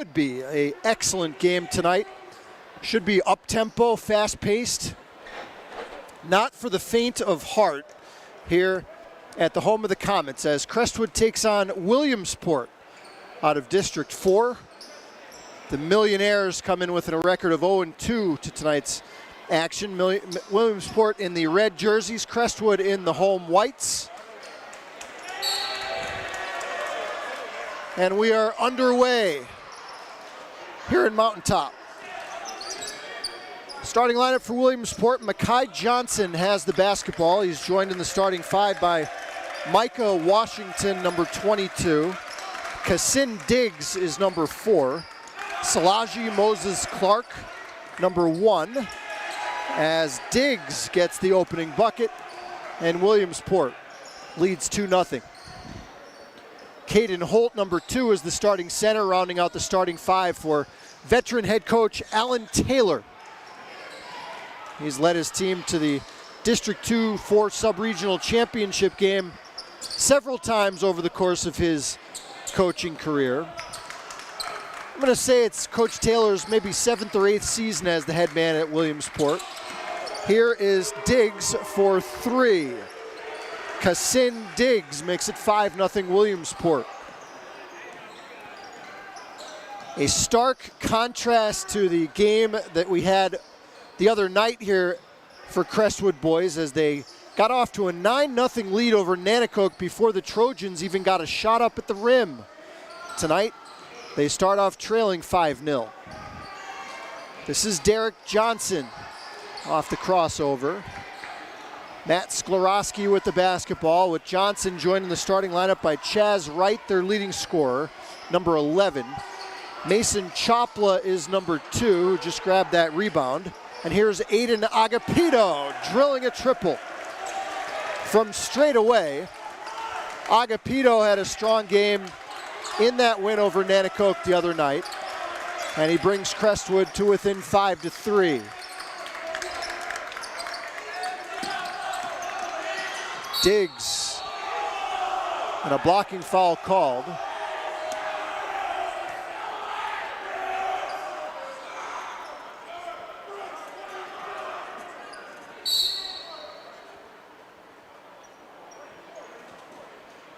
Could be an excellent game tonight. Should be up-tempo, fast-paced. Not for the faint of heart here at the home of the Comets as Crestwood takes on Williamsport out of District 4. The Millionaires come in with a record of 0-2 to tonight's action. Williamsport in the red jerseys, Crestwood in the home whites. And we are underway here in Mountaintop. Starting lineup for Williamsport, Mackay Johnson has the basketball. He's joined in the starting five by Micah Washington, number 22. Cassin Diggs is number 4. Salaji Moses Clark, number 1. As Diggs gets the opening bucket, and Williamsport leads 2-0. Caden Holt, number 2, is the starting center, rounding out the starting five for veteran head coach Alan Taylor. He's led his team to the District 2-4 sub-regional championship game several times over the course of his coaching career. I'm going to say it's Coach Taylor's maybe 7th or 8th season as the head man at Williamsport. Here is Diggs for 3. Cassin Diggs makes it 5-0 Williamsport. A stark contrast to the game that we had the other night here for Crestwood boys as they got off to a 9-0 lead over Nanticoke before the Trojans even got a shot up at the rim. Tonight, they start off trailing 5-0. This is Derek Johnson off the crossover. Matt Sklarowski with the basketball, with Johnson joining the starting lineup by Chaz Wright, their leading scorer, number 11. Mason Chopla is number 2, who just grabbed that rebound. And here's Aiden Agapito drilling a triple from straight away. Agapito had a strong game in that win over Nanticoke the other night, and he brings Crestwood to within 5-3. Diggs, and a blocking foul called.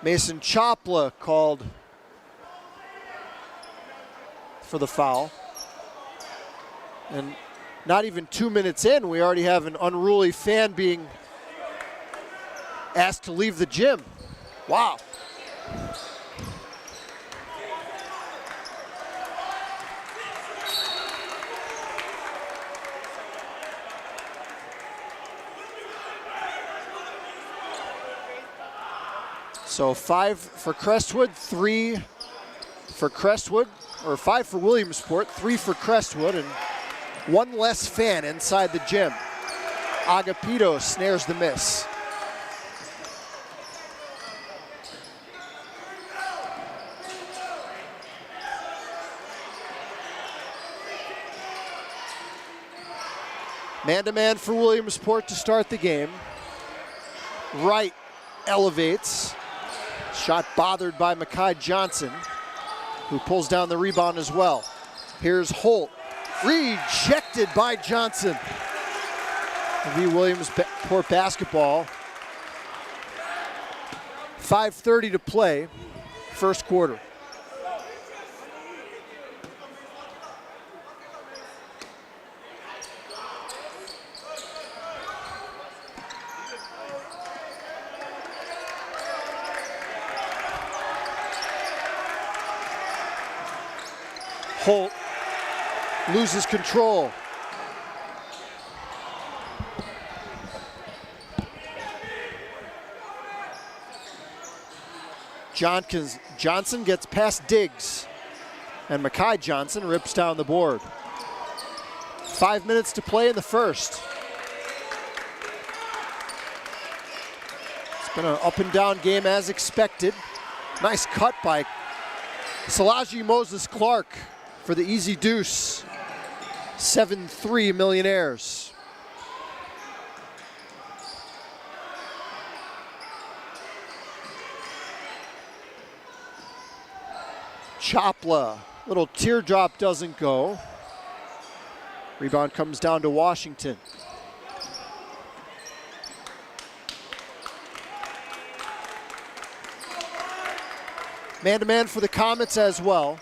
Mason Chopla called for the foul. And not even 2 minutes in, we already have an unruly fan being asked to leave the gym. Wow. So 5 for Crestwood, 3 for Crestwood, or 5 for Williamsport, 3 for Crestwood, and 1 less fan inside the gym. Agapito snares the miss. Man-to-man for Williamsport to start the game. Wright elevates. Shot bothered by Mackay Johnson, who pulls down the rebound as well. Here's Holt. Rejected by Johnson. V. Williamsport basketball. 5:30 to play, first quarter. Holt loses control. Johnson gets past Diggs, and Mackay Johnson rips down the board. 5 minutes to play in the first. It's been an up and down game as expected. Nice cut by Salaji Moses Clark for the easy deuce. 7-3 Millionaires. Chopla Little teardrop doesn't go. Rebound comes down to Washington. Man-to-man for the Comets as well.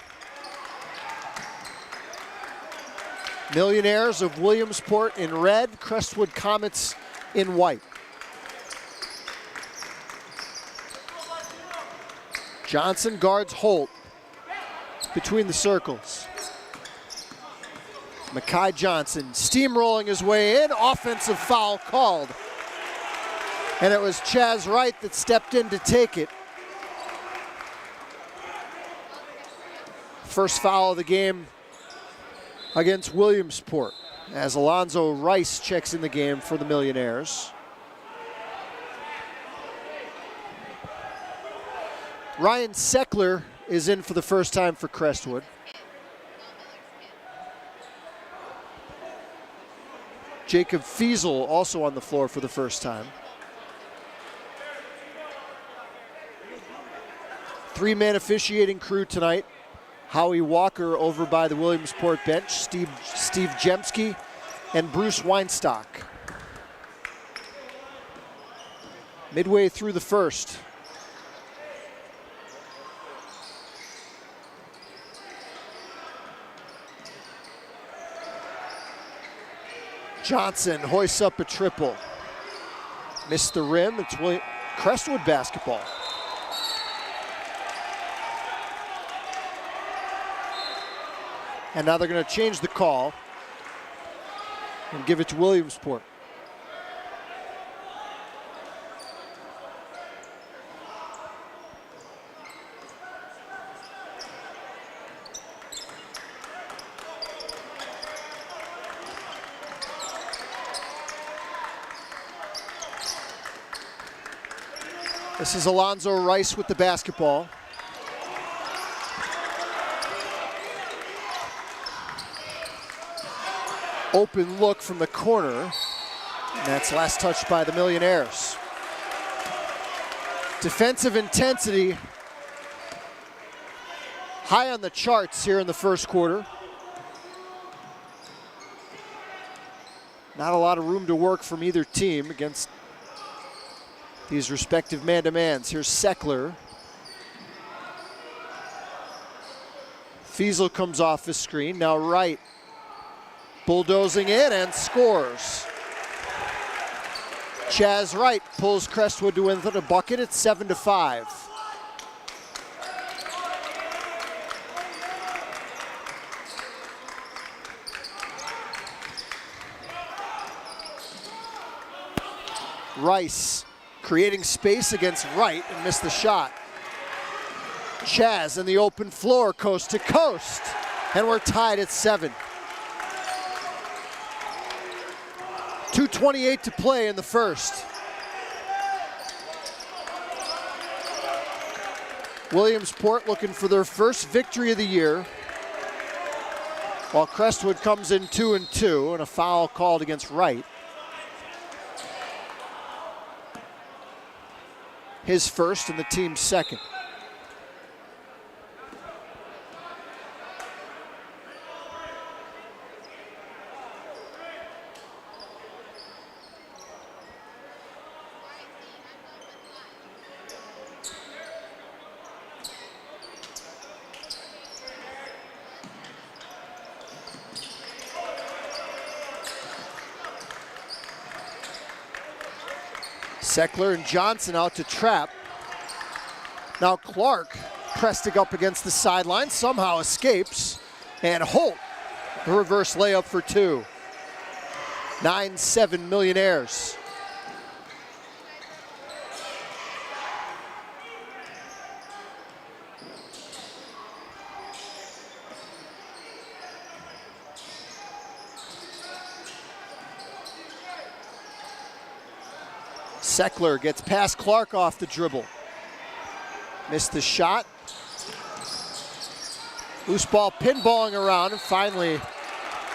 Millionaires of Williamsport in red, Crestwood Comets in white. Johnson guards Holt between the circles. Makai Johnson steamrolling his way in, offensive foul called. And it was Chaz Wright that stepped in to take it. First foul of the game against Williamsport as Alonzo Rice checks in the game for the Millionaires. Ryan Seckler is in for the first time for Crestwood. Jacob Fiesel also on the floor for the first time. Three-man officiating crew tonight. Howie Walker over by the Williamsport bench, Steve Jemski, and Bruce Weinstock. Midway through the first. Johnson hoists up a triple. Missed the rim, it's Crestwood basketball. And now they're going to change the call and give it to Williamsport. This is Alonzo Rice with the basketball. Open look from the corner, and that's last touched by the Millionaires. Defensive intensity high on the charts here in the first quarter. Not a lot of room to work from either team against these respective man-to-mans. Here's Seckler. Fiesel comes off the screen. Now Wright bulldozing in and scores. Chaz Wright pulls Crestwood to win a bucket at 7-5. Rice creating space against Wright and missed the shot. Chaz in the open floor, coast to coast, and we're tied at 7. 2:28 to play in the first. Williamsport looking for their first victory of the year, while Crestwood comes in 2-2 and a foul called against Wright. His first and the team's second. Seckler and Johnson out to trap. Now Clark pressing up against the sideline, somehow escapes. And Holt, the reverse layup for 2. 9-7 Millionaires. Seckler gets past Clark off the dribble. Missed the shot. Loose ball pinballing around, and finally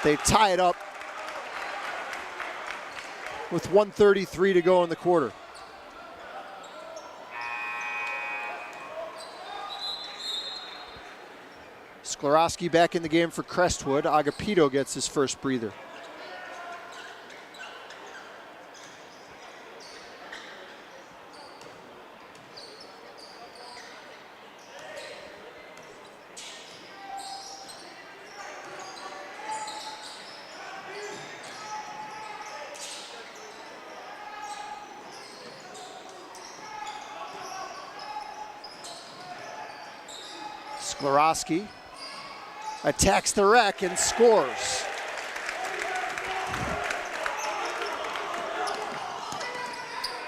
they tie it up with 1:33 to go in the quarter. Sklarowski back in the game for Crestwood. Agapito gets his first breather. Sklarowski attacks the rack and scores.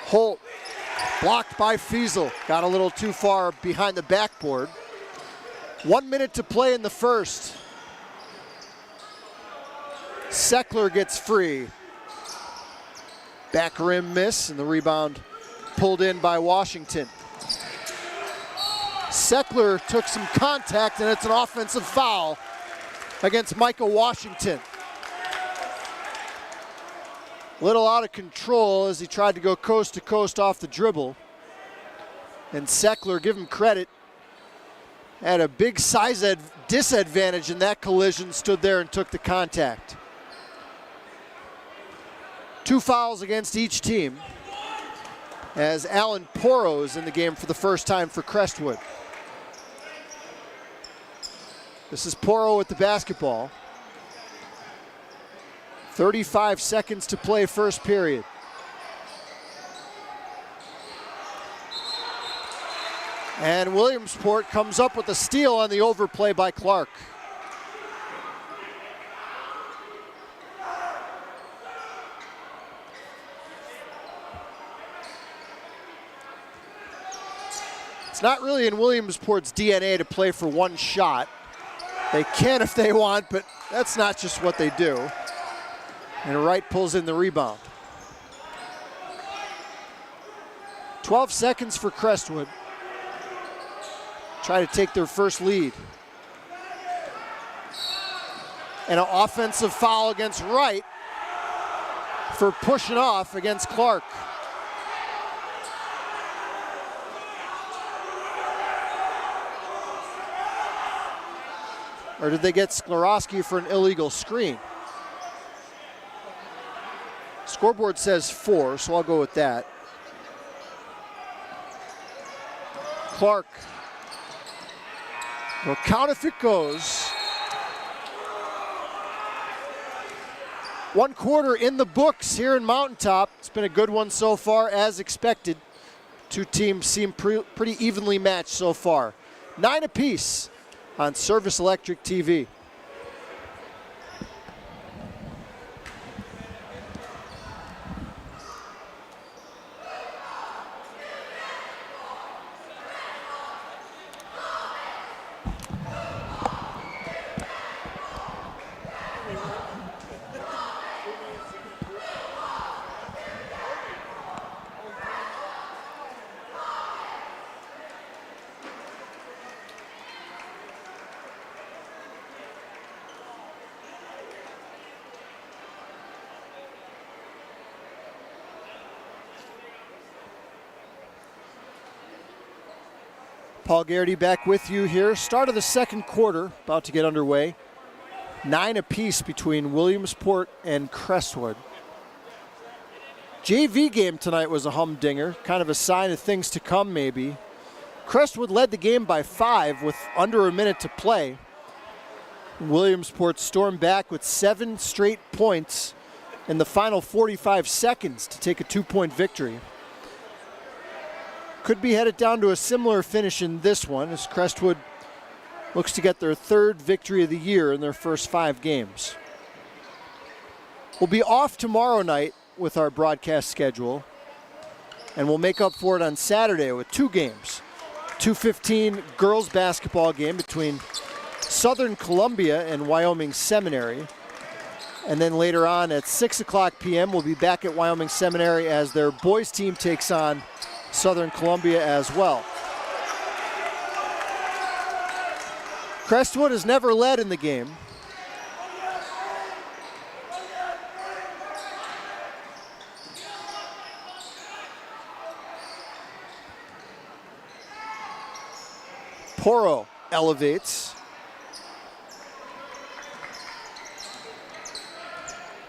Holt blocked by Fiesel. Got a little too far behind the backboard. 1 minute to play in the first. Seckler gets free. Back rim miss, and the rebound pulled in by Washington. Seckler took some contact, and it's an offensive foul against Micah Washington. Little out of control as he tried to go coast to coast off the dribble. And Seckler, give him credit, had a big size disadvantage in that collision, stood there and took the contact. 2 fouls against each team as Alan Porro is in the game for the first time for Crestwood. This is Porro with the basketball. 35 seconds to play first period. And Williamsport comes up with a steal on the overplay by Clark. It's not really in Williamsport's DNA to play for one shot. They can if they want, but that's not just what they do. And Wright pulls in the rebound. 12 seconds for Crestwood. Try to take their first lead. And an offensive foul against Wright for pushing off against Clark. Or did they get Sklarowski for an illegal screen? Scoreboard says 4, so I'll go with that. Clark. Well, count if it goes. 1 quarter in the books here in Mountaintop. It's been a good one so far, as expected. 2 teams seem pretty evenly matched so far. 9 apiece on Service Electric TV. Paul Garrity back with you here. Start of the second quarter, about to get underway. 9 apiece between Williamsport and Crestwood. JV game tonight was a humdinger, kind of a sign of things to come maybe. Crestwood led the game by 5 with under a minute to play. Williamsport stormed back with 7 straight points in the final 45 seconds to take a 2-point victory. Could be headed down to a similar finish in this one as Crestwood looks to get their 3rd victory of the year in their first 5 games. We'll be off tomorrow night with our broadcast schedule, and we'll make up for it on Saturday with 2 games. 2:15 girls basketball game between Southern Columbia and Wyoming Seminary. And then later on at 6 o'clock p.m. we'll be back at Wyoming Seminary as their boys team takes on Southern Columbia as well. Crestwood has never led in the game. Porro elevates.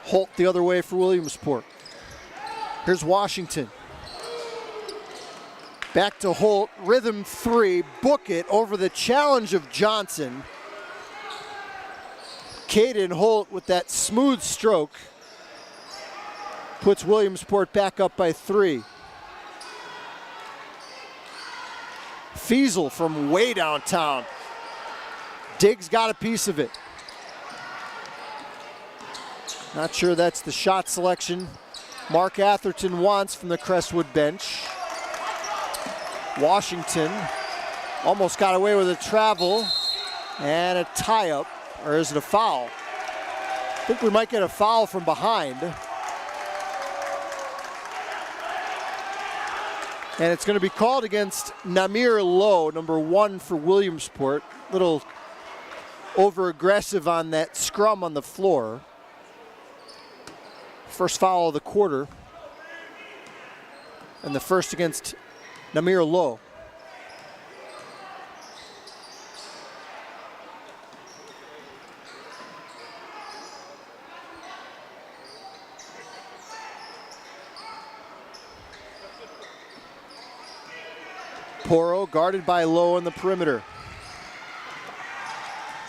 Holt the other way for Williamsport. Here's Washington. Back to Holt, rhythm 3, book it over the challenge of Johnson. Caden Holt with that smooth stroke puts Williamsport back up by 3. Fiesel from way downtown. Diggs got a piece of it. Not sure that's the shot selection Mark Atherton wants from the Crestwood bench. Washington almost got away with a travel and a tie-up, or is it a foul? I think we might get a foul from behind. And it's going to be called against Namir Lowe, number 1 for Williamsport. Little over-aggressive on that scrum on the floor. First foul of the quarter. And the first against Namir Lowe. Poro guarded by Lowe on the perimeter.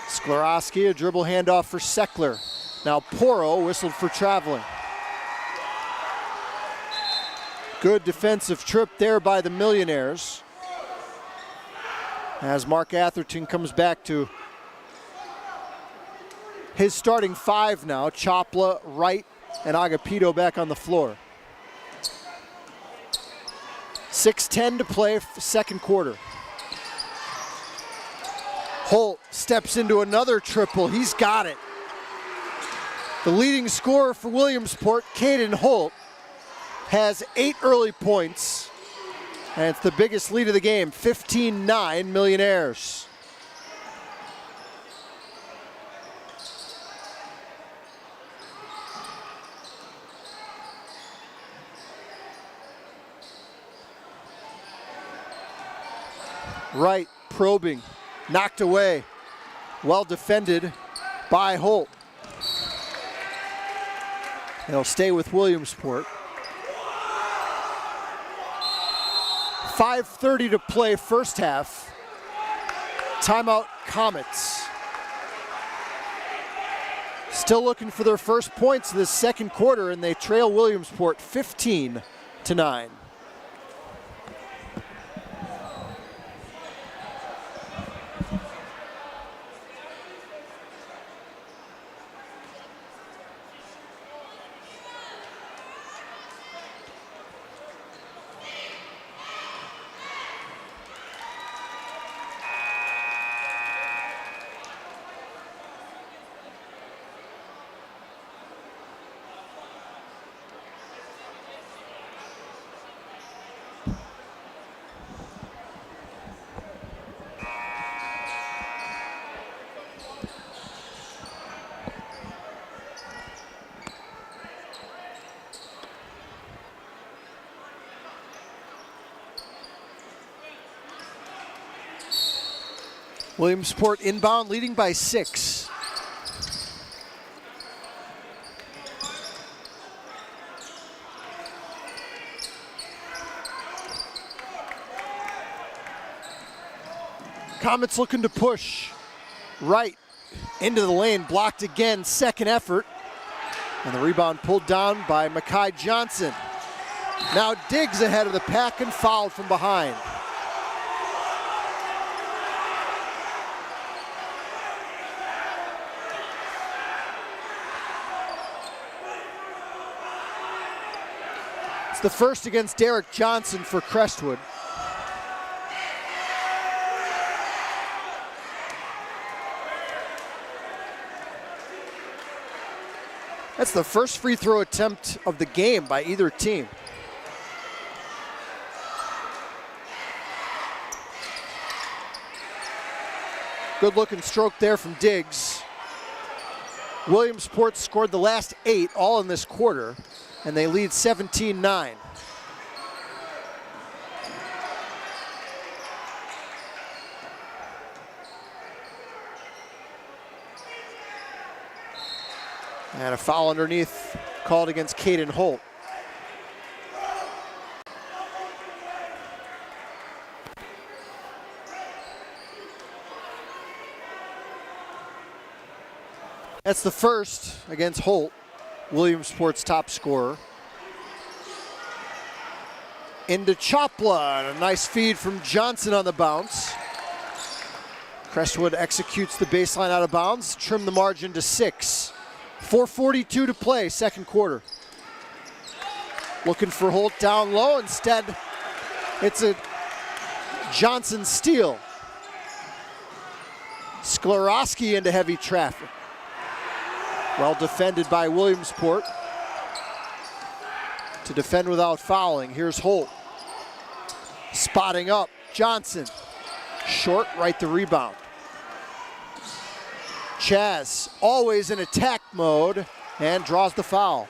Sklarowski, a dribble handoff for Seckler. Now Poro whistled for traveling. Good defensive trip there by the Millionaires. As Mark Atherton comes back to his starting 5 now. Chopla, Wright, and Agapito back on the floor. 6:10 to play, second quarter. Holt steps into another triple. He's got it. The leading scorer for Williamsport, Caden Holt, has 8 early points, and it's the biggest lead of the game, 15-9 Millionaires. Wright probing, knocked away, well defended by Holt. He'll stay with Williamsport. 5:30 to play, first half. Timeout, Comets. Still looking for their first points this second quarter, and they trail Williamsport 15-9. Williamsport inbound, leading by 6. Comets looking to push. Right into the lane, blocked again, second effort. And the rebound pulled down by Makai Johnson. Now Diggs ahead of the pack and fouled from behind. The first against Derek Johnson for Crestwood. That's the first free throw attempt of the game by either team. Good looking stroke there from Diggs. Williamsport scored the last 8 all in this quarter, and they lead 17-9. And a foul underneath called against Caden Holt. That's the first against Holt, Williamsport's top scorer. Into Chopla, and a nice feed from Johnson on the bounce. Crestwood executes the baseline out of bounds, trim the margin to 6. 4:42 to play, second quarter. Looking for Holt down low, instead it's a Johnson steal. Sklarowski into heavy traffic. Well defended by Williamsport to defend without fouling. Here's Holt. Spotting up, Johnson. Short, right the rebound. Chaz, always in attack mode, and draws the foul.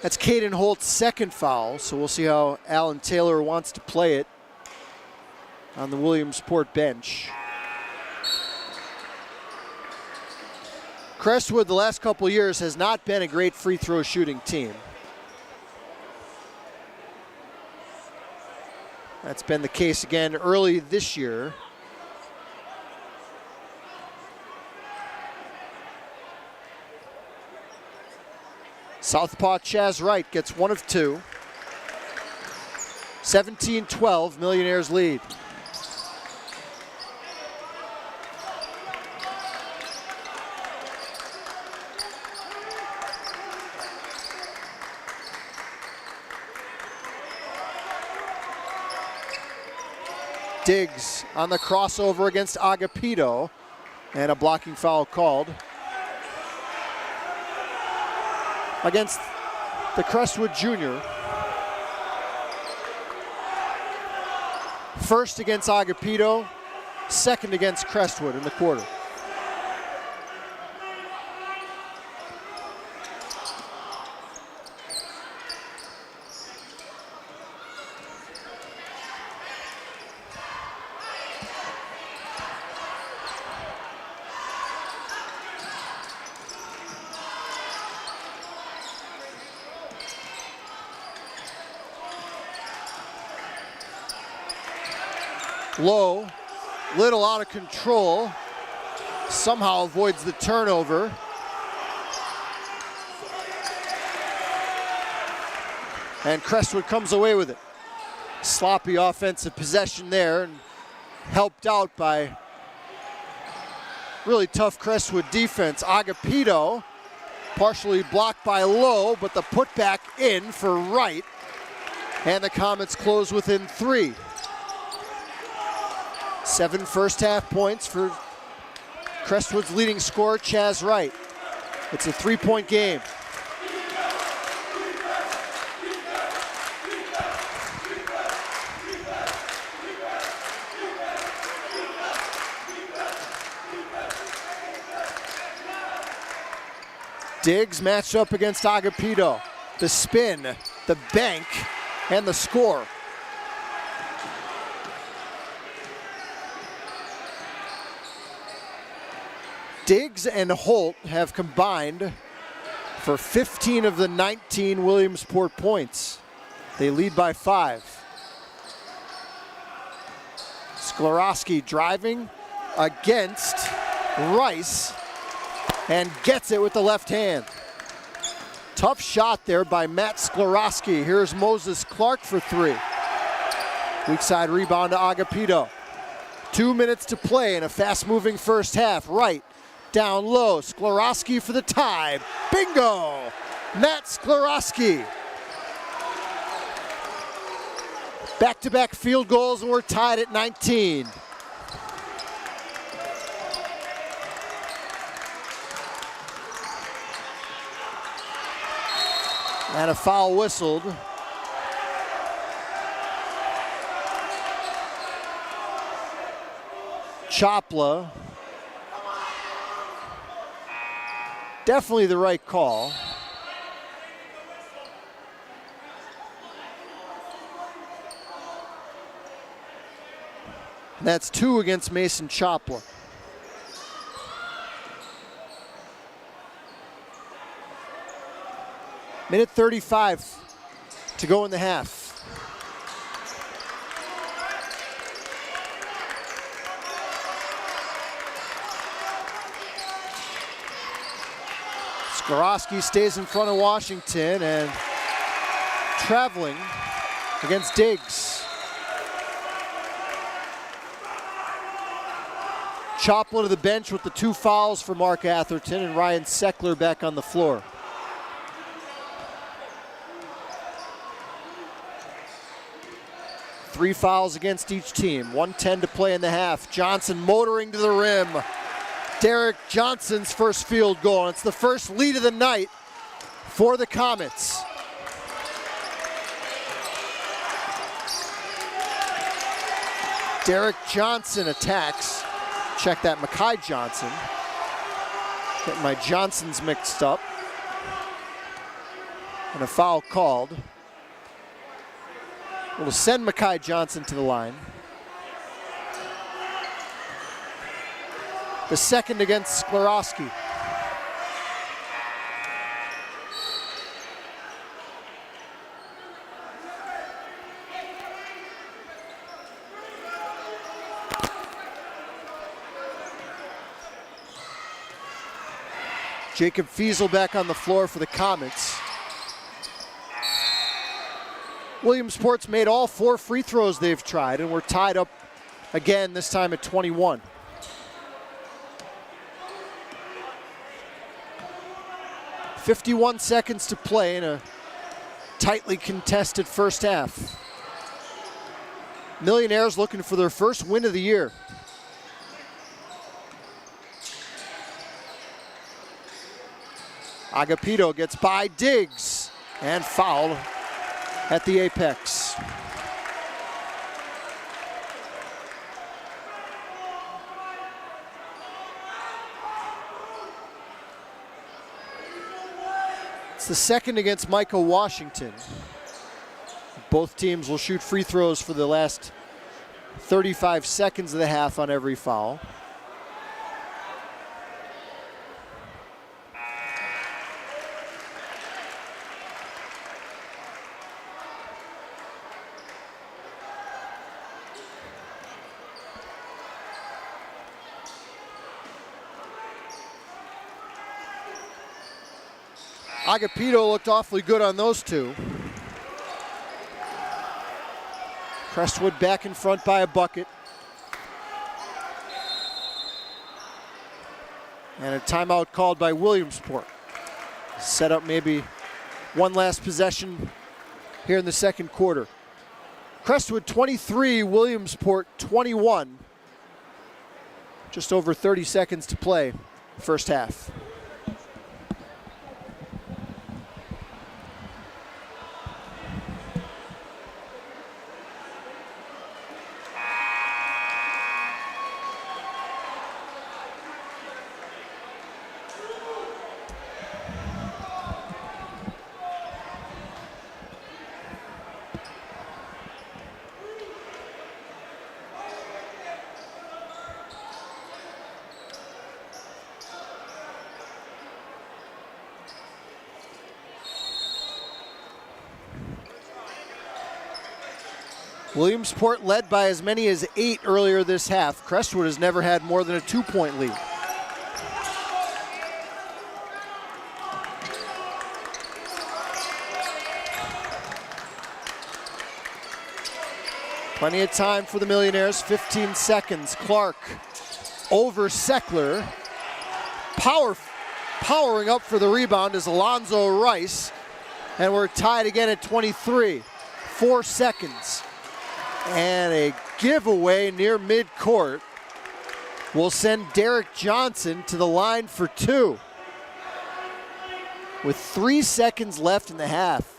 That's Caden Holt's second foul, so we'll see how Alan Taylor wants to play it on the Williamsport bench. Crestwood the last couple years has not been a great free throw shooting team. That's been the case again early this year. Southpaw Chaz Wright gets 1 of 2. 17-12, Millionaires lead. Diggs on the crossover against Agapito, and a blocking foul called against the Crestwood junior. First against Agapito, second against Crestwood in the quarter. Low, little out of control, somehow avoids the turnover. And Crestwood comes away with it. Sloppy offensive possession there, and helped out by really tough Crestwood defense. Agapito partially blocked by Low, but the putback in for Wright. And the Comets close within 3. 7 first half points for Crestwood's leading scorer, Chaz Wright. It's a 3-point game. Diggs matched up against Agapito. The spin, the bank, and the score. Diggs and Holt have combined for 15 of the 19 Williamsport points. They lead by 5. Sklarowski driving against Rice and gets it with the left hand. Tough shot there by Matt Sklarowski. Here's Moses Clark for 3. Weak side rebound to Agapito. 2 minutes to play in a fast-moving first half. Wright down low, Sklarowski for the tie. Bingo! Matt Sklarowski. Back-to-back field goals, and we're tied at 19. And a foul whistled. Chopla Definitely the right call. And that's 2 against Mason Choplin. Minute 35 to go in the half. Skorowski stays in front of Washington and traveling against Diggs. Choplin to the bench with the 2 fouls for Mark Atherton, and Ryan Seckler back on the floor. Three fouls against each team. 1:10 to play in the half. Johnson motoring to the rim. Derek Johnson's first field goal. It's the first lead of the night for the Comets. Derek Johnson attacks. Check that, Makai Johnson. Getting my Johnsons mixed up. And a foul called. We'll send Makai Johnson to the line. The second against Skorowski. Jacob Fiesel back on the floor for the Comets. Williamsport's made all 4 free throws they've tried, and we're tied up again, this time at 21. .51 seconds to play in a tightly contested first half. Millionaires looking for their first win of the year. Agapito gets by Diggs and fouled at the apex. It's the second against Micah Washington. Both teams will shoot free throws for the last 35 seconds of the half on every foul. Agapito looked awfully good on those 2. Crestwood back in front by a bucket. And a timeout called by Williamsport. Set up maybe one last possession here in the second quarter. Crestwood 23, Williamsport 21. Just over 30 seconds to play, first half. Williamsport led by as many as 8 earlier this half. Crestwood has never had more than a 2-point lead. Plenty of time for the Millionaires, 15 seconds. Clark over Seckler. Powering up for the rebound is Alonzo Rice. And we're tied again at 23. 4 seconds. And a giveaway near midcourt will send Derek Johnson to the line for 2. With 3 seconds left in the half.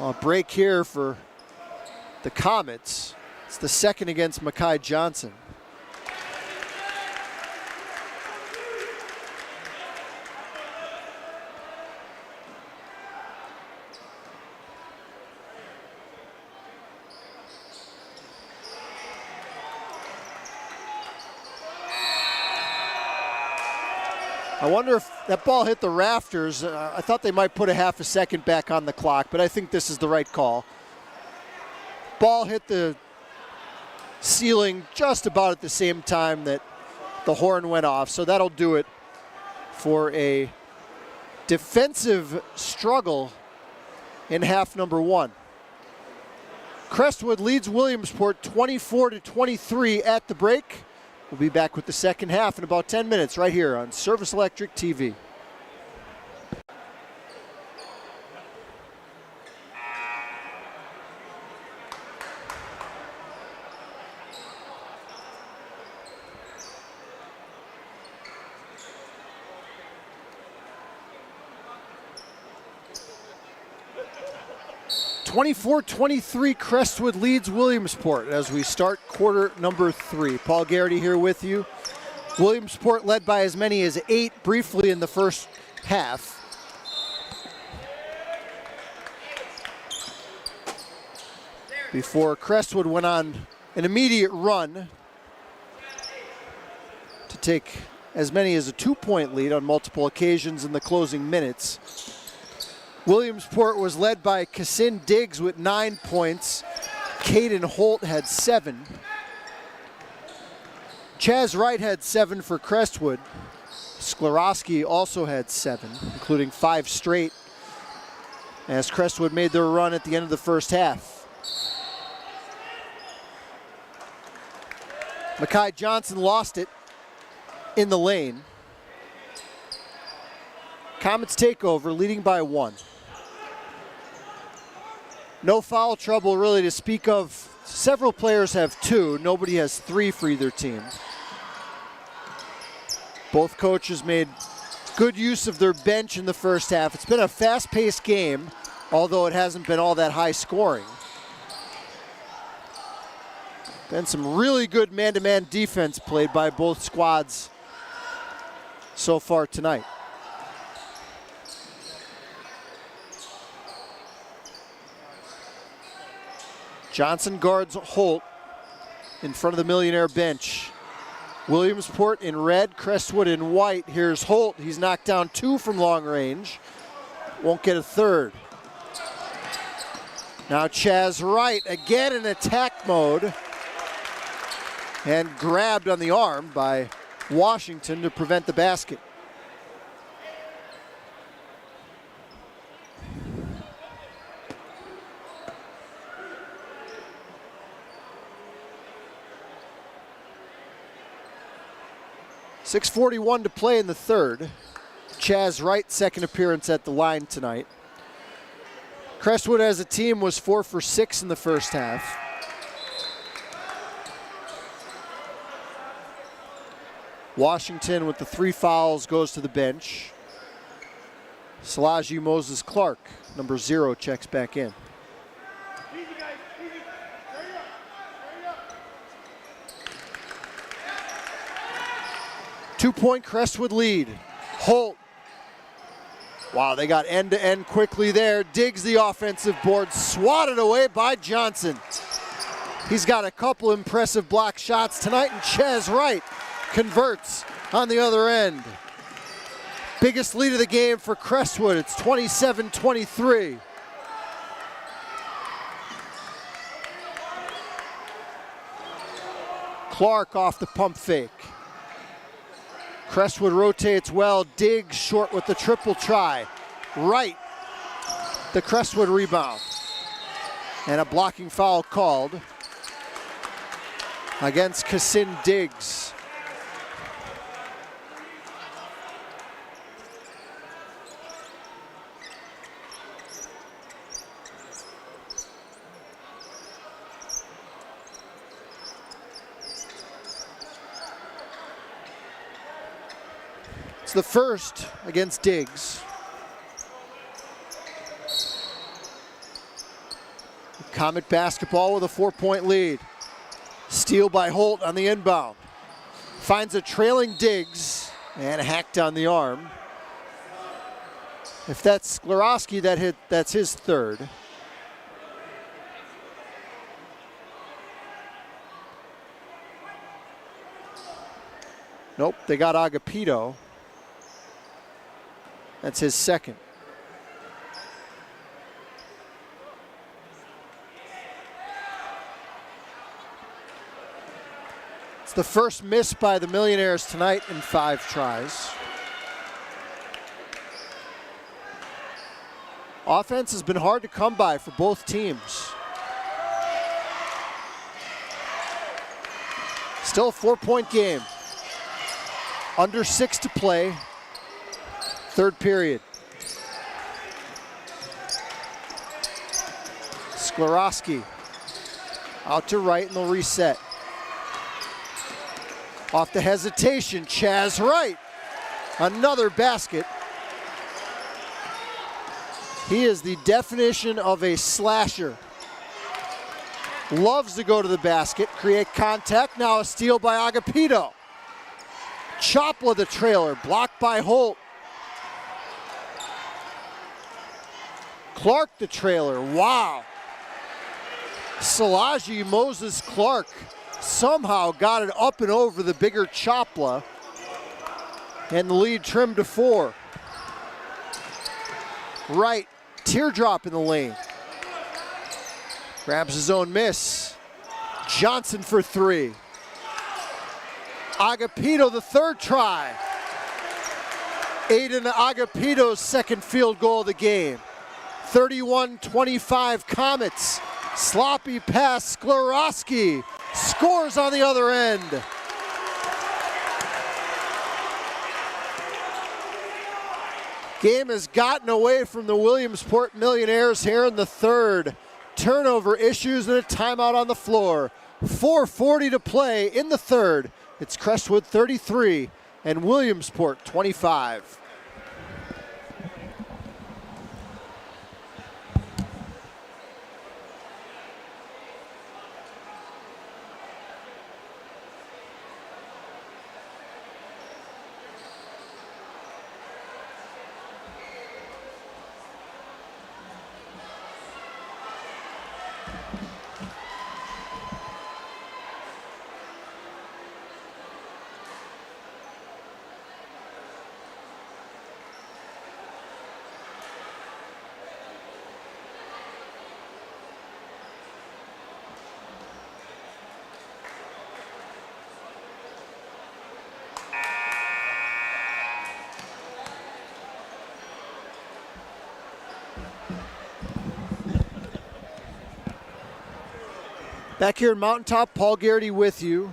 A break here for the Comets. It's the second against Mackay Johnson. I wonder if that ball hit the rafters. I thought they might put a half a second back on the clock, but I think this is the right call. Ball hit the ceiling just about at the same time that the horn went off, so that'll do it for a defensive struggle in half number one. Crestwood leads Williamsport 24-23 at the break. We'll be back with the second half in about 10 minutes right here on Service Electric TV. (24-23) Crestwood leads Williamsport as we start quarter number 3. Paul Garrity here with you. Williamsport led by as many as 8 briefly in the first half. Before Crestwood went on an immediate run to take as many as a 2-point lead on multiple occasions in the closing minutes. Williamsport was led by Cassin Diggs with 9 points. Caden Holt had 7. Chaz Wright had 7 for Crestwood. Sklarowski also had 7, including 5 straight, as Crestwood made their run at the end of the first half. Mackay Johnson lost it in the lane. Comets take over, leading by 1. No foul trouble really to speak of. Several players have 2. Nobody has 3 for either team. Both coaches made good use of their bench in the first half. It's been a fast-paced game, although it hasn't been all that high scoring. Been some really good man-to-man defense played by both squads so far tonight. Johnson guards Holt in front of the Millionaire bench. Williamsport in red, Crestwood in white. Here's Holt. He's knocked down 2 from long range. Won't get a third. Now Chaz Wright again in attack mode. And grabbed on the arm by Washington to prevent the basket. .6:41 to play in the third. Chaz Wright, second appearance at the line tonight. Crestwood as a team was 4 for 6 in the first half. Washington with the 3 fouls goes to the bench. Salaji Moses Clark, number 0, checks back in. 2-point Crestwood lead. Holt. Wow, they got end-to-end quickly there. Diggs the offensive board, swatted away by Johnson. He's got a couple impressive block shots tonight, and Chaz Wright converts on the other end. Biggest lead of the game for Crestwood. It's 27-23. Clark off the pump fake. Crestwood rotates well. Diggs short with the triple try. Wright, the Crestwood rebound. And a blocking foul called against Cassin Diggs. It's the first against Diggs. Comet basketball with a 4-point lead. Steal by Holt on the inbound. Finds a trailing Diggs and hacked on the arm. If that's Sklarowski, that's his third. Nope, they got Agapito. That's his second. It's the first miss by the Millionaires tonight in 5 tries. Offense has been hard to come by for both teams. Still a 4-point game. Under 6 to play. Third period. Sklarowski out to right and they'll reset. Off the hesitation, Chaz Wright. Another basket. He is the definition of a slasher. Loves to go to the basket, create contact. Now a steal by Agapito. Chopla the trailer, blocked by Holt. Clark the trailer, wow. Salaji Moses Clark somehow got it up and over the bigger Chopla. And the lead trimmed to 4. Wright, teardrop in the lane. Grabs his own miss. Johnson for 3. Agapito, the third try. Aiden Agapito's second field goal of the game. 31-25 Comets. Sloppy pass, Sklarowski scores on the other end. Game has gotten away from the Williamsport Millionaires here in the third. Turnover issues and a timeout on the floor. 4:40 to play in the third. It's Crestwood 33 and Williamsport 25. Back here in Mountaintop, Paul Garrity with you.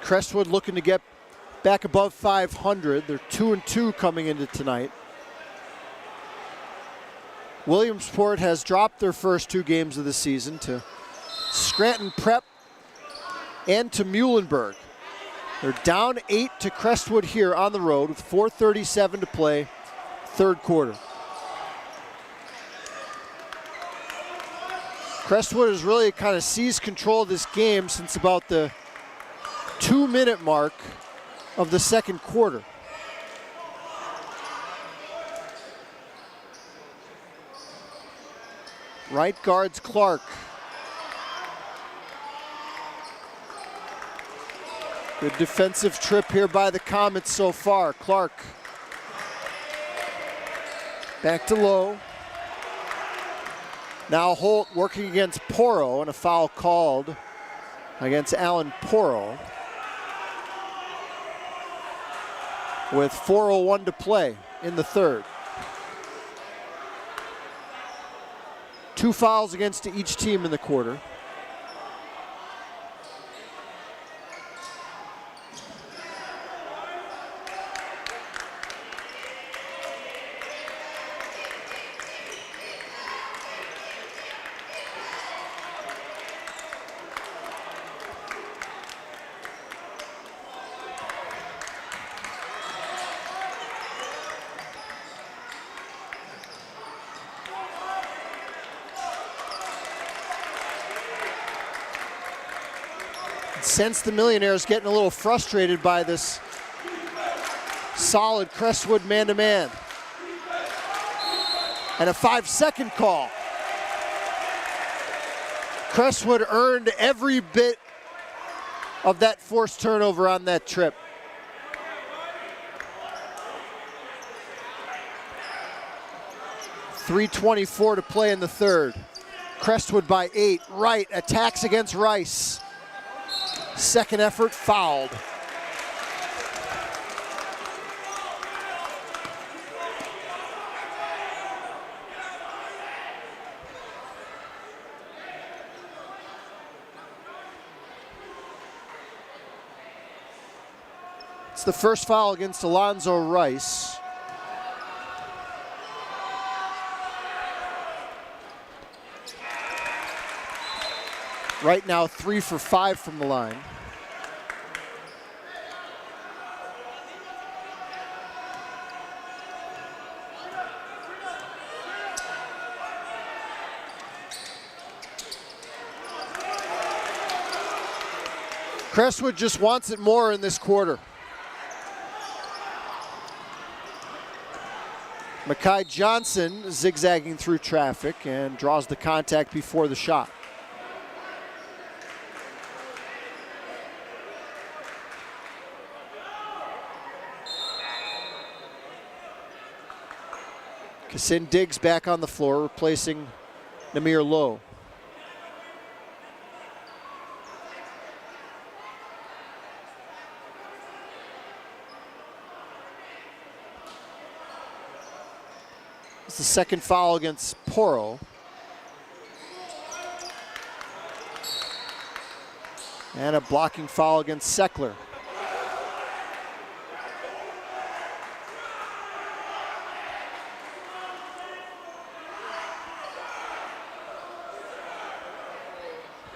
Crestwood looking to get back above 500. They're 2-2 coming into tonight. Williamsport has dropped their first 2 games of the season to Scranton Prep and to Muhlenberg. They're down 8 to Crestwood here on the road with 4:37 to play, third quarter. Crestwood has really kind of seized control of this game since about the 2-minute mark of the second quarter. Right guards Clark. Good defensive trip here by the Comets so far. Clark back to low. Now Holt working against Porro and a foul called against Alan Porro. With 4:01 to play in the third. 2 fouls against each team in the quarter. sense the Millionaires getting a little frustrated by this solid Crestwood man-to-man. And a 5-second call. Crestwood earned every bit of that forced turnover on that trip. .324 to play in the third. Crestwood by 8. Wright attacks against Rice. Second effort fouled. It's the first foul against Alonzo Rice. Right now, 3 for 5 from the line. Crestwood just wants it more in this quarter. Mekhi Johnson zigzagging through traffic and draws the contact before the shot. Kassin Diggs back on the floor, replacing Namir Lowe. It's the second foul against Poro. And a blocking foul against Seckler.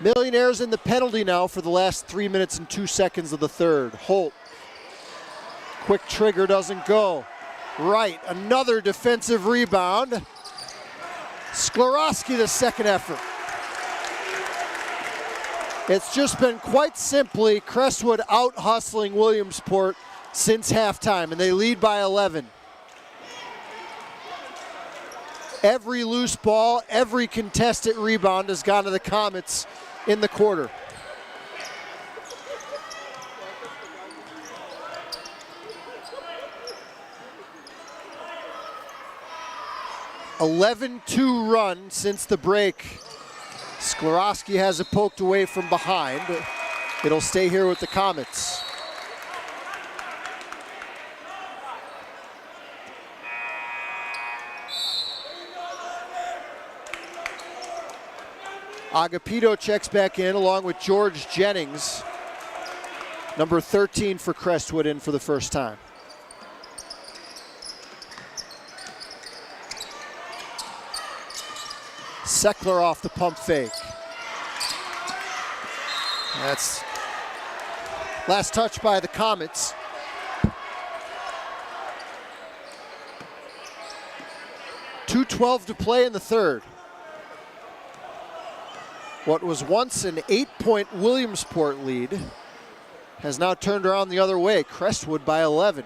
Millionaires in the penalty now for the last 3 minutes and 2 seconds of the third. Holt. Quick trigger doesn't go. Wright, another defensive rebound. Sklarowski, the second effort. It's just been quite simply Crestwood out hustling Williamsport since halftime, and they lead by 11. Every loose ball, every contested rebound has gone to the Comets in the quarter. (11-2) run since the break. Sklarowski has it poked away from behind. It'll stay here with the Comets. Agapito checks back in along with George Jennings. Number 13 for Crestwood in for the first time. Seckler off the pump fake. That's last touch by the Comets. .212 to play in the third. What was once an 8-point Williamsport lead has now turned around the other way. Crestwood by 11.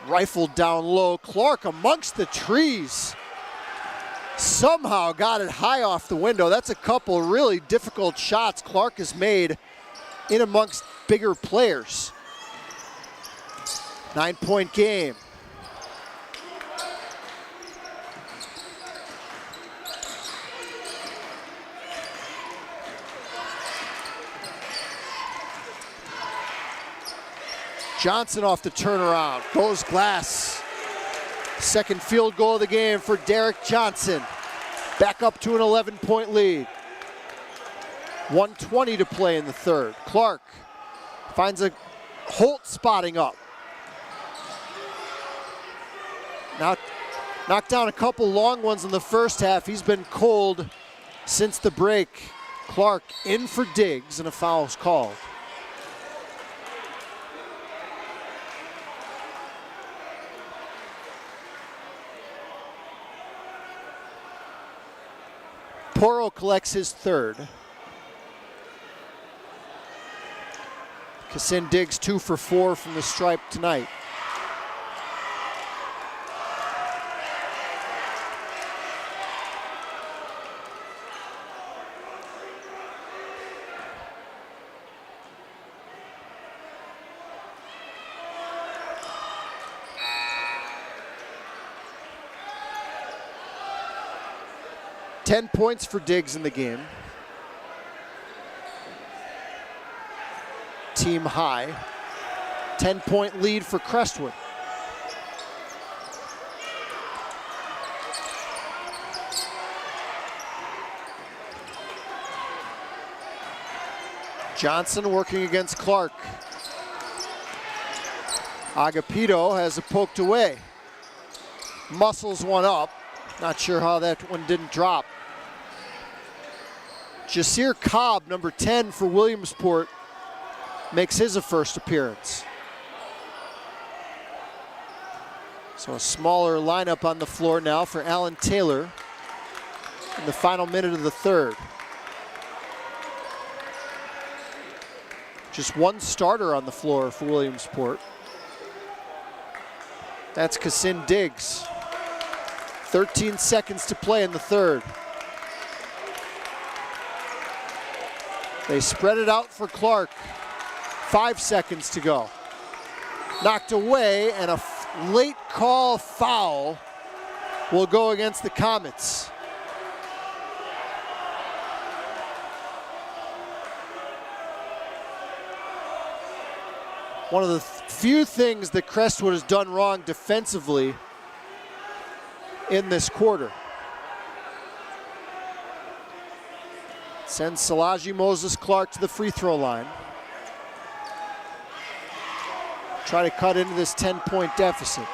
Rifled down low. Clark amongst the trees. Somehow got it high off the window. That's a couple really difficult shots Clark has made in amongst bigger players. 9-point game. Johnson off the turnaround, goes glass. Second field goal of the game for Derek Johnson. Back up to an 11-point lead. 1:20 to play in the third. Clark finds a Holt spotting up. Now knocked down a couple long ones in the first half. He's been cold since the break. Clark in for Diggs and a foul's called. Poro collects his third. Kassin Diggs 2 for 4 from the stripe tonight. Ten points for Diggs in the game. Team high. 10-point lead for Crestwood. Johnson working against Clark. Agapito has it poked away. Muscles one up. Not sure how that one didn't drop. Jasir Cobb, number 10 for Williamsport, makes his first appearance. So a smaller lineup on the floor now for Alan Taylor in the final minute of the third. Just one starter on the floor for Williamsport. That's Kassin Diggs. 13 seconds to play in the third. They spread it out for Clark. 5 seconds to go. Knocked away, and a late call foul will go against the Comets. One of the few things that Crestwood has done wrong defensively in this quarter. Sends Salaji Moses Clark to the free throw line. Try to cut into this 10-point deficit.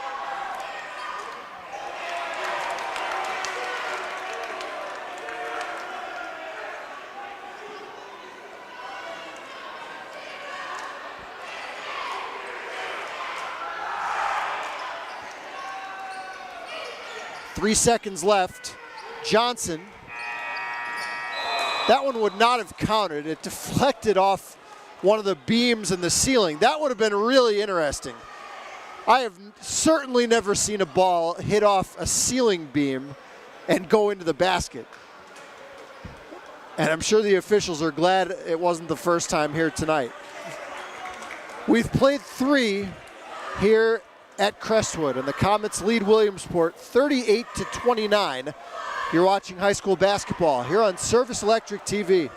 Three seconds left. Johnson. That one would not have counted. It deflected off one of the beams in the ceiling. That would have been really interesting. I have certainly never seen a ball hit off a ceiling beam and go into the basket. And I'm sure the officials are glad it wasn't the first time here tonight. We've played 3 here at Crestwood, and the Comets lead Williamsport 38-29. You're watching high school basketball here on Service Electric TV.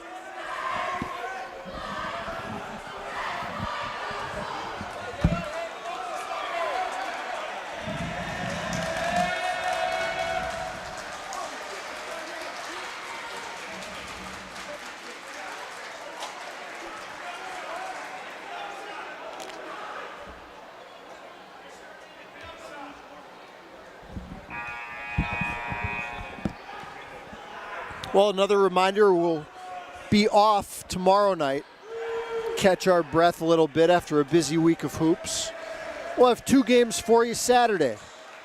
Well, another reminder, we'll be off tomorrow night. Catch our breath a little bit after a busy week of hoops. We'll have 2 games for you Saturday.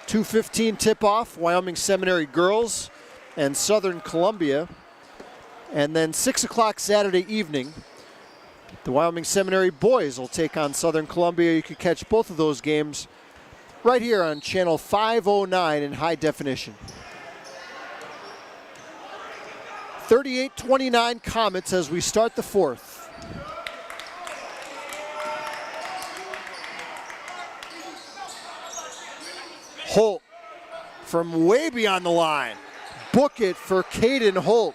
2:15 tip-off, Wyoming Seminary girls and Southern Columbia. And then 6 o'clock Saturday evening, the Wyoming Seminary boys will take on Southern Columbia. You can catch both of those games right here on channel 509 in high definition. 38-29 Comets as we start the fourth. Holt from way beyond the line. Book it for Caden Holt.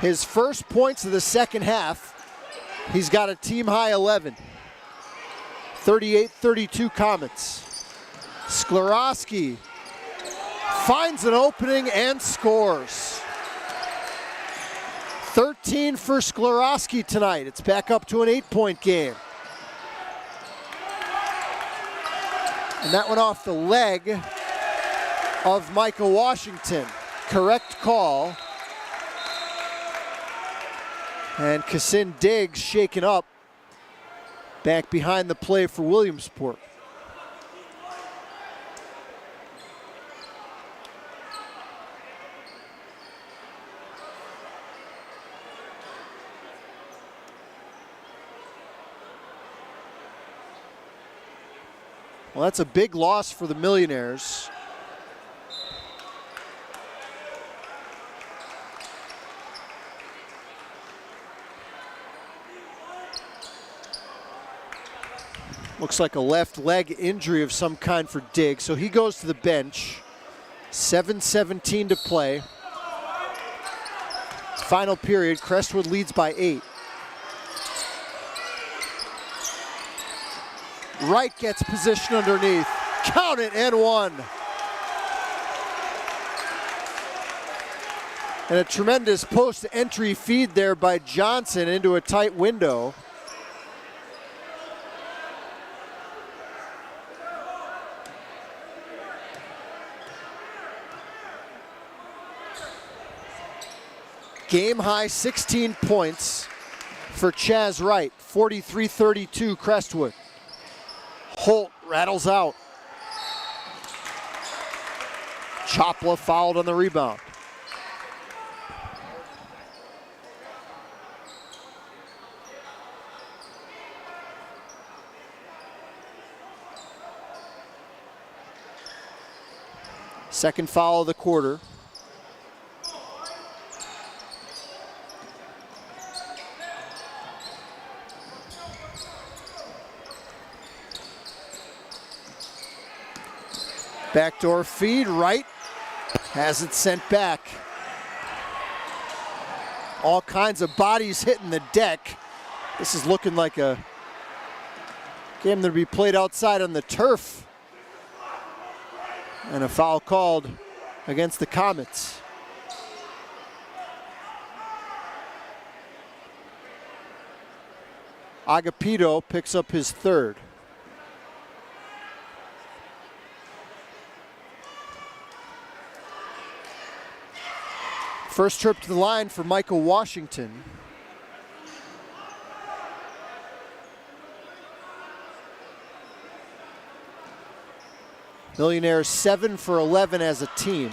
His first points of the second half. He's got a team-high 11. 38-32 Comets. Sklarowski finds an opening and scores. 13 for Sklarowski tonight. It's back up to an 8-point game. And that went off the leg of Micah Washington. Correct call. And Kassin Diggs shaken up back behind the play for Williamsport. Well, that's a big loss for the Millionaires. Looks like a left leg injury of some kind for Diggs, so he goes to the bench. 7:17 to play. Final period, Crestwood leads by 8. Wright gets position underneath. Count it, and 1. And a tremendous post-entry feed there by Johnson into a tight window. Game high 16 points for Chaz Wright, 43-32 Crestwood. Holt rattles out. Chopla fouled on the rebound. Second foul of the quarter. Backdoor feed, Wright has it sent back. All kinds of bodies hitting the deck. This is looking like a game that will be played outside on the turf. And a foul called against the Comets. Agapito picks up his third. First trip to the line for Michael Washington. Millionaires 7 for 11 as a team.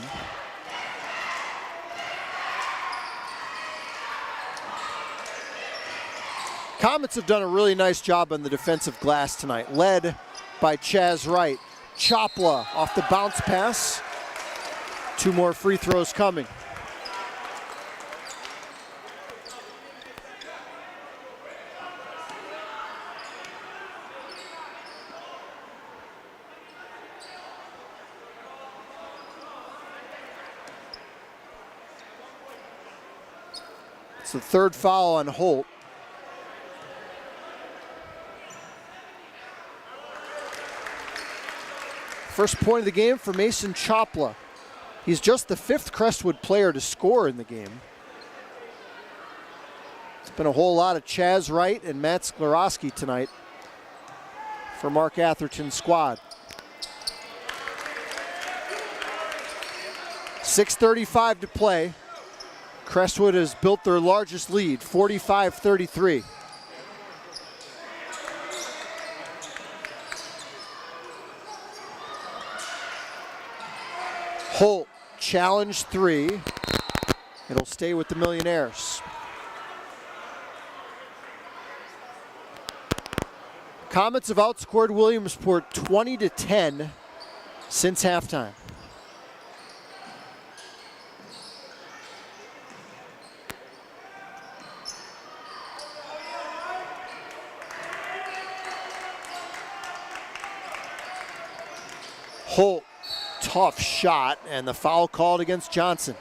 Comets have done a really nice job on the defensive glass tonight, led by Chaz Wright. Chopla off the bounce pass. 2 more free throws coming. It's the third foul on Holt. First point of the game for Mason Chopla. He's just the 5th Crestwood player to score in the game. It's been a whole lot of Chaz Wright and Matt Sklarowski tonight for Mark Atherton's squad. 6:35 to play. Crestwood has built their largest lead, 45-33. Holt, challenge 3. It'll stay with the Millionaires. Comets have outscored Williamsport 20-10 since halftime. Holt, tough shot, and the foul called against Johnson.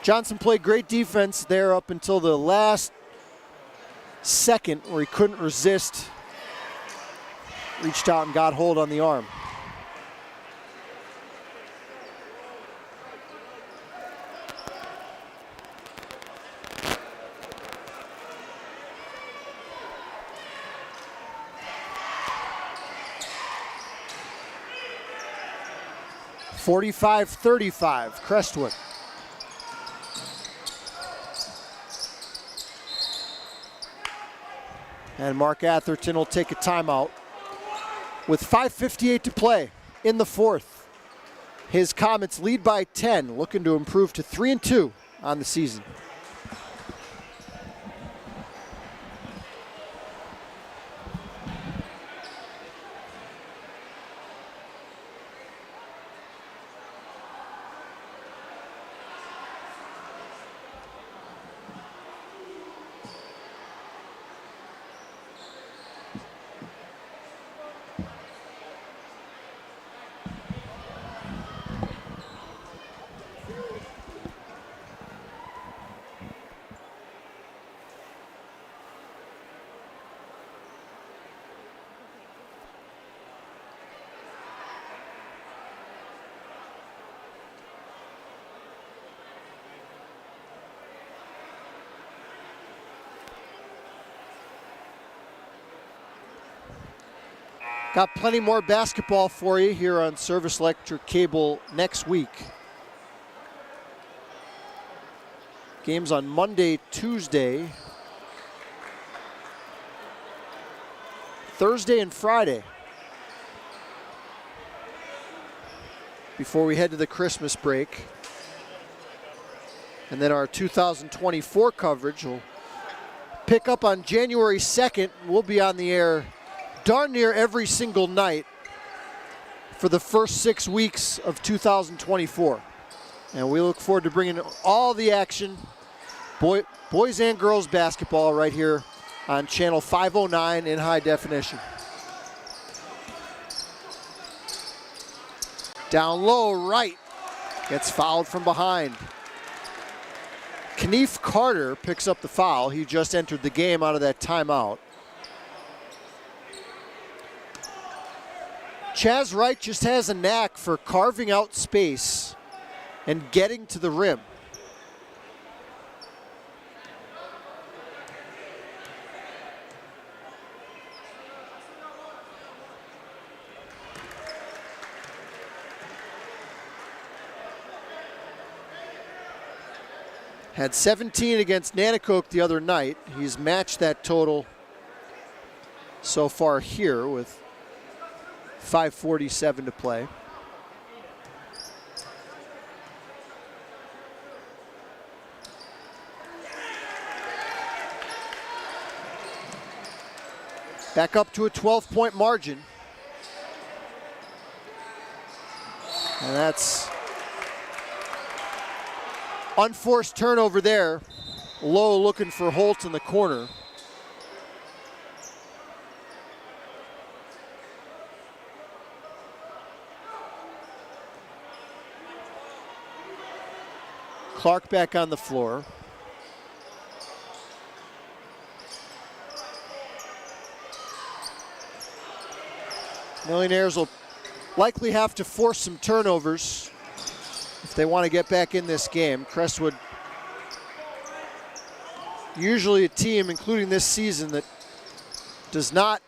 Johnson played great defense there up until the last second where he couldn't resist. Reached out and got hold on the arm. (45-35) Crestwood. And Mark Atherton will take a timeout with 5:58 to play in the fourth. His Comets lead by 10, looking to improve to 3-2 on the season. Got plenty more basketball for you here on Service Electric Cable next week. Games on Monday, Tuesday, Thursday, and Friday. Before we head to the Christmas break. And then our 2024 coverage will pick up on January 2nd. We'll be on the air darn near every single night for the first 6 weeks of 2024. And we look forward to bringing all the action, boys and girls basketball, right here on channel 509 in high definition. Down low, right, gets fouled from behind. Kneef Carter picks up the foul. He just entered the game out of that timeout. Chaz Wright just has a knack for carving out space and getting to the rim. Had 17 against Nanticoke the other night. He's matched that total so far here with 5:47 to play. Back up to a 12-point margin. And that's unforced turnover there. Lowe looking for Holt in the corner. Clark back on the floor. Millionaires will likely have to force some turnovers if they want to get back in this game. Crestwood, usually a team, including this season, that does not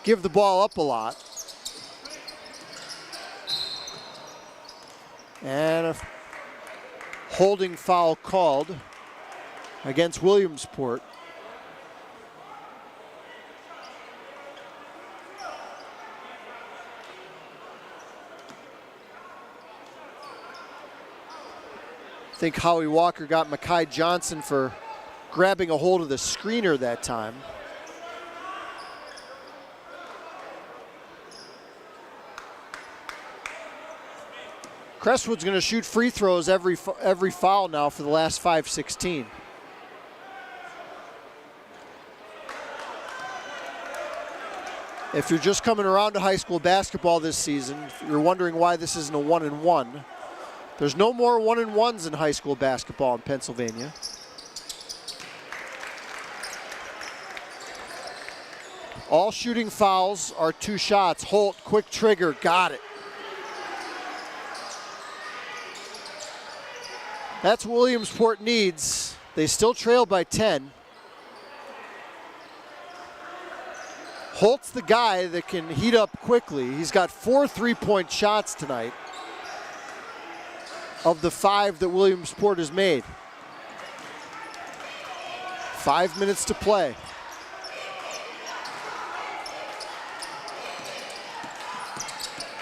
give the ball up a lot. And a holding foul called against Williamsport. I think Howie Walker got Mekhi Johnson for grabbing a hold of the screener that time. Crestwood's going to shoot free throws every foul now for the last 5-16. If you're just coming around to high school basketball this season, if you're wondering why this isn't a 1-and-1, there's no more 1-and-1s in high school basketball in Pennsylvania. All shooting fouls are 2 shots. Holt, quick trigger, got it. That's what Williamsport needs. They still trail by 10. Holt's the guy that can heat up quickly. He's got 4 3-point shots tonight of the 5 that Williamsport has made. 5 minutes to play.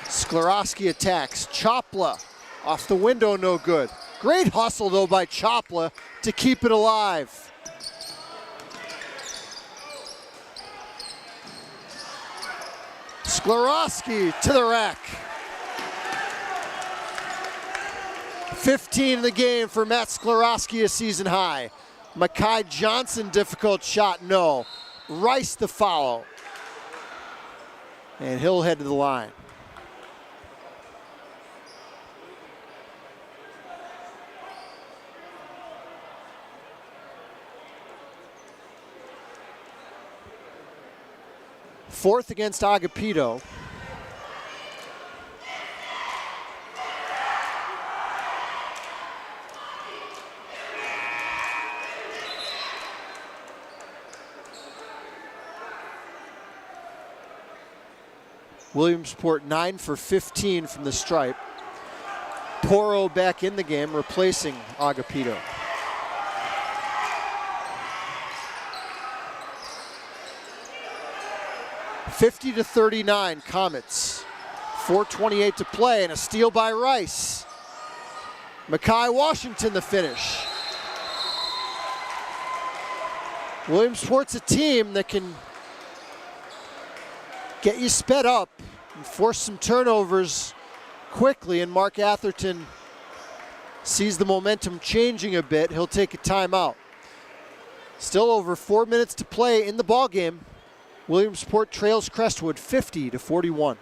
Sklarowski attacks. Chopla off the window, no good. Great hustle though by Chopla to keep it alive. Sklarowski to the rack. 15 in the game for Matt Sklarowski, a season high. Mekhi Johnson, difficult shot, no. Rice the foul. And he'll head to the line. Fourth against Agapito. Williamsport 9 for 15 from the stripe. Porro back in the game, replacing Agapito. (50-39) Comets. 4:28 to play, and a steal by Rice. Mackay Washington the finish. Williamsport's a team that can get you sped up and force some turnovers quickly, and Mark Atherton sees the momentum changing a bit. He'll take a timeout. Still over 4 minutes to play in the ball game. Williamsport trails Crestwood 50-41.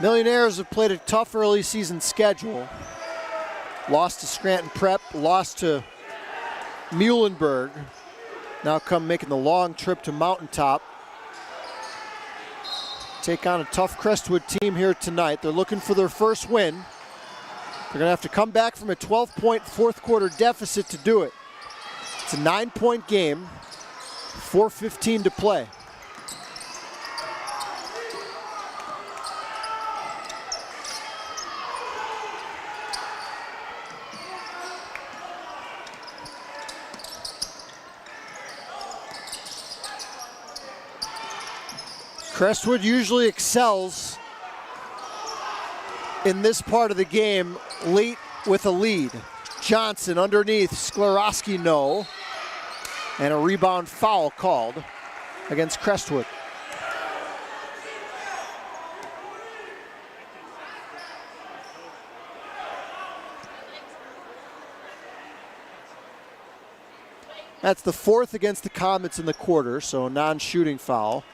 Millionaires have played a tough early season schedule. Lost to Scranton Prep, lost to Muhlenberg. Now come making the long trip to Mountaintop. Take on a tough Crestwood team here tonight. They're looking for their first win. They're gonna have to come back from a 12-point fourth quarter deficit to do it. It's a 9-point game, 4:15 to play. Crestwood usually excels in this part of the game late with a lead. Johnson underneath, Sklarowski no. And a rebound foul called against Crestwood. That's the fourth against the Comets in the quarter, so a non-shooting foul.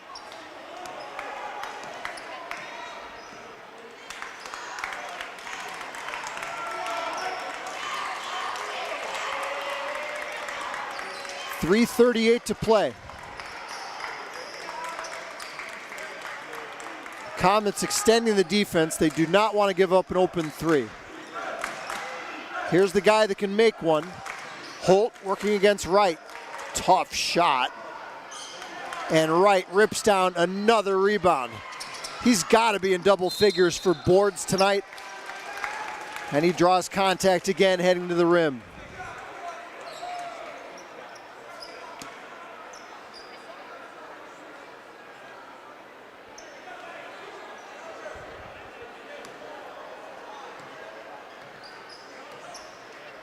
.338 to play. Comets extending the defense. They do not want to give up an open three. Here's the guy that can make one. Holt working against Wright. Tough shot. And Wright rips down another rebound. He's got to be in double figures for boards tonight. And he draws contact again heading to the rim.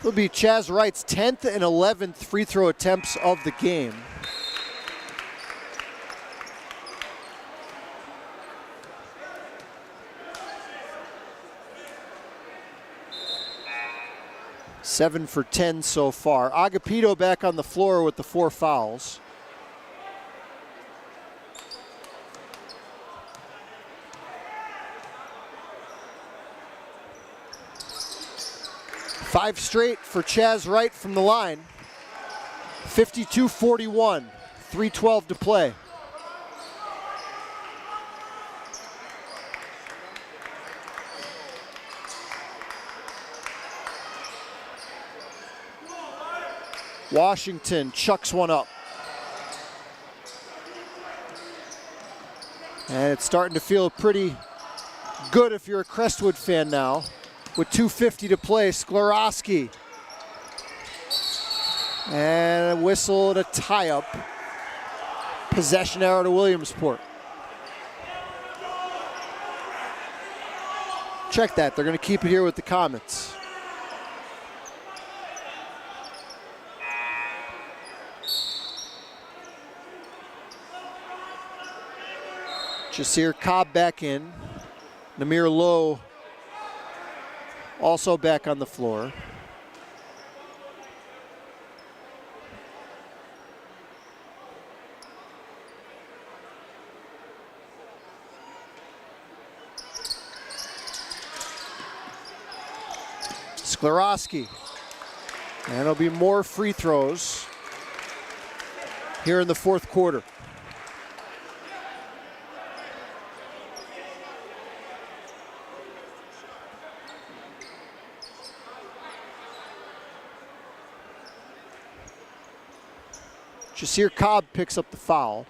It'll be Chaz Wright's 10th and 11th free throw attempts of the game. Seven for 10 so far. Agapito back on the floor with the 4 fouls. Five straight for Chaz Wright from the line. 52-41, 3:12 to play. Washington chucks one up. And it's starting to feel pretty good if you're a Crestwood fan now. With 2:50 to play, Sklarowski. And a whistle and a tie-up. Possession arrow to Williamsport. Check that, they're gonna keep it here with the Comets. Jasir Cobb back in. Namir Lowe also back on the floor. Sklarowski. And there'll be more free throws here in the fourth quarter. Jasir Cobb picks up the foul.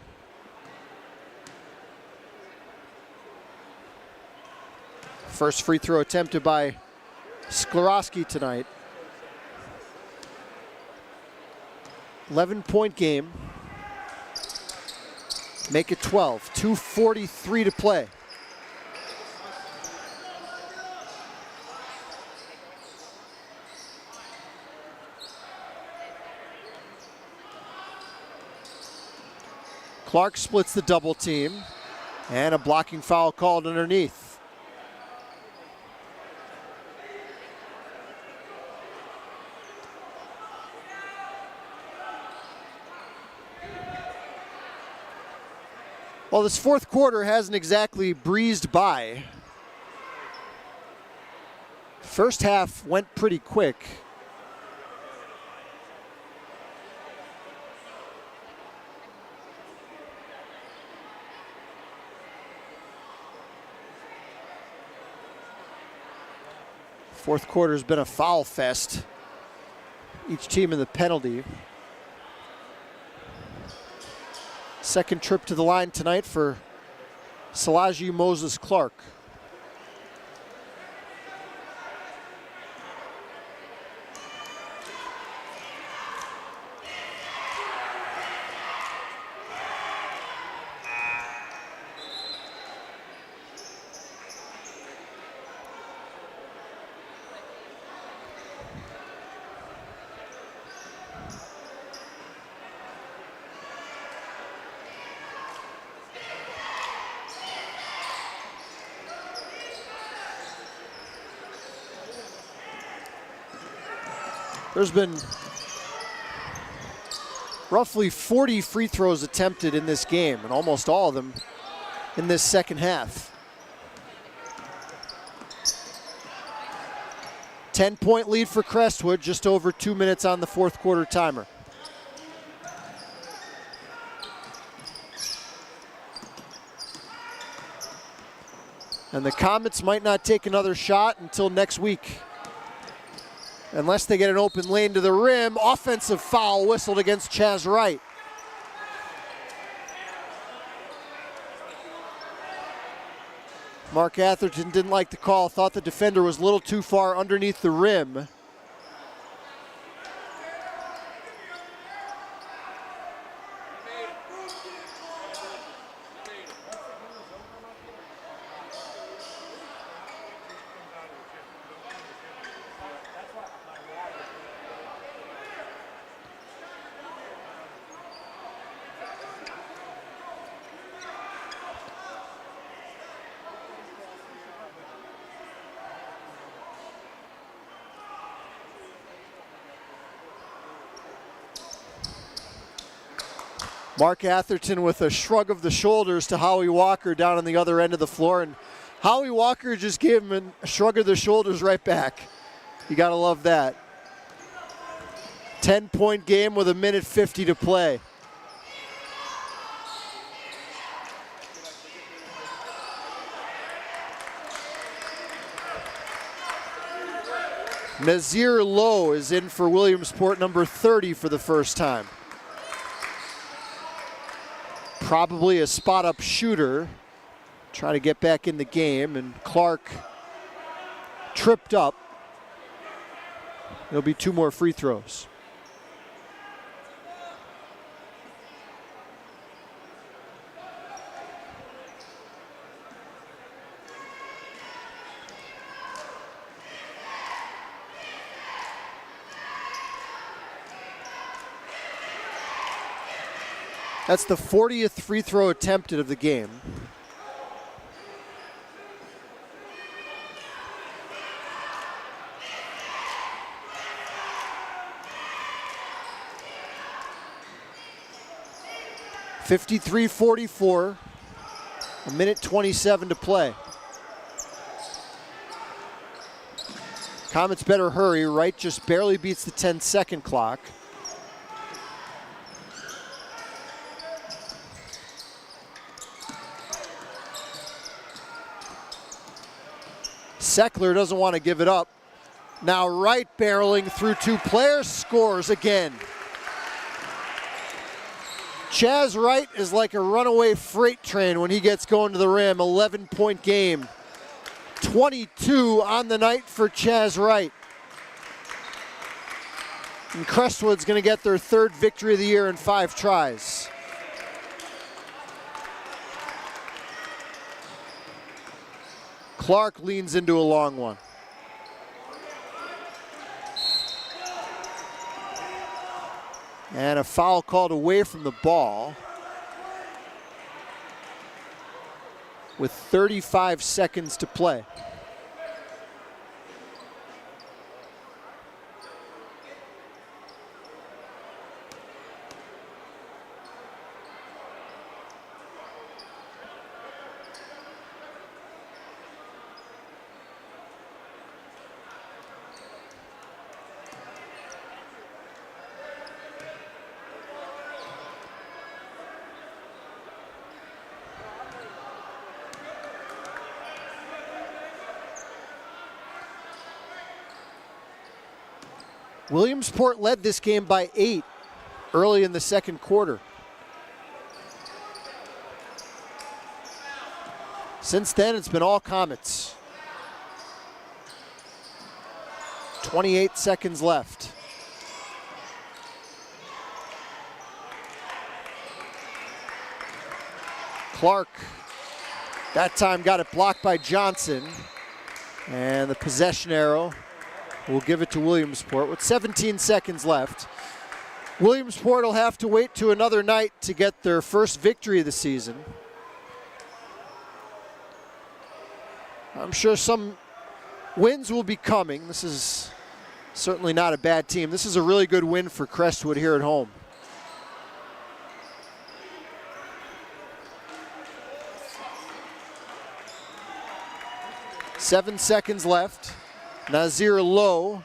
First free throw attempted by Sklarowski tonight. 11-point game. Make it 12. 2:43 to play. Clark splits the double team, and a blocking foul called underneath. Well, this fourth quarter hasn't exactly breezed by. First half went pretty quick. Fourth quarter's been a foul fest. Each team in the penalty. Second trip to the line tonight for Salaji Moses Clark. There's been roughly 40 free throws attempted in this game, and almost all of them in this second half. 10-point lead for Crestwood, just over 2 minutes on the fourth quarter timer. And the Comets might not take another shot until next week, unless they get an open lane to the rim. Offensive foul whistled against Chaz Wright. Mark Atherton didn't like the call, thought the defender was a little too far underneath the rim. Mark Atherton with a shrug of the shoulders to Howie Walker down on the other end of the floor, and Howie Walker just gave him a shrug of the shoulders right back. You gotta love that. 10-point game with 1:50 to play. Nazir Lowe is in for Williamsport, number 30 for the first time. Probably a spot-up shooter, trying to get back in the game, and Clark tripped up. There'll be 2 more free throws. That's the 40th free throw attempted of the game. (53-44), 1:27 to play. Comets better hurry. Wright just barely beats the 10-second clock. Seckler doesn't want to give it up. Now Wright barreling through two players, scores again. Chaz Wright is like a runaway freight train when he gets going to the rim. 11-point game. 22 on the night for Chaz Wright. And Crestwood's going to get their third victory of the year in 5 tries. Clark leans into a long one. And a foul called away from the ball with 35 seconds to play. Williamsport led this game by 8 early in the second quarter. Since then, it's been all Comets. 28 seconds left. Clark, that time got it blocked by Johnson. And the possession arrow will give it to Williamsport with 17 seconds left. Williamsport will have to wait to another night to get their first victory of the season. I'm sure some wins will be coming. This is certainly not a bad team. This is a really good win for Crestwood here at home. Seven seconds left. Nazir Lowe,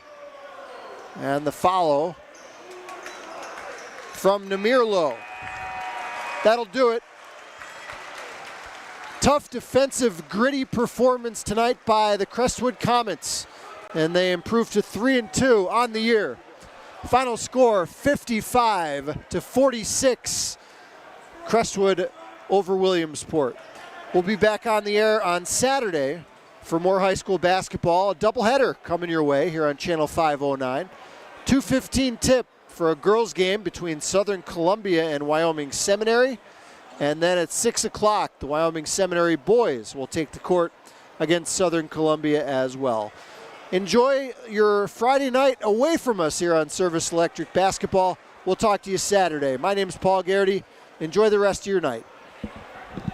and the follow from Namir Lowe. That'll do it. Tough defensive, gritty performance tonight by the Crestwood Comets, and they improved to 3-2 on the year. Final score 55-46. Crestwood over Williamsport. We'll be back on the air on Saturday for more high school basketball. A doubleheader coming your way here on Channel 509. 2:15 tip for a girls game between Southern Columbia and Wyoming Seminary. And then at 6 o'clock, the Wyoming Seminary boys will take the court against Southern Columbia as well. Enjoy your Friday night away from us here on Service Electric Basketball. We'll talk to you Saturday. My name's Paul Garrity. Enjoy the rest of your night.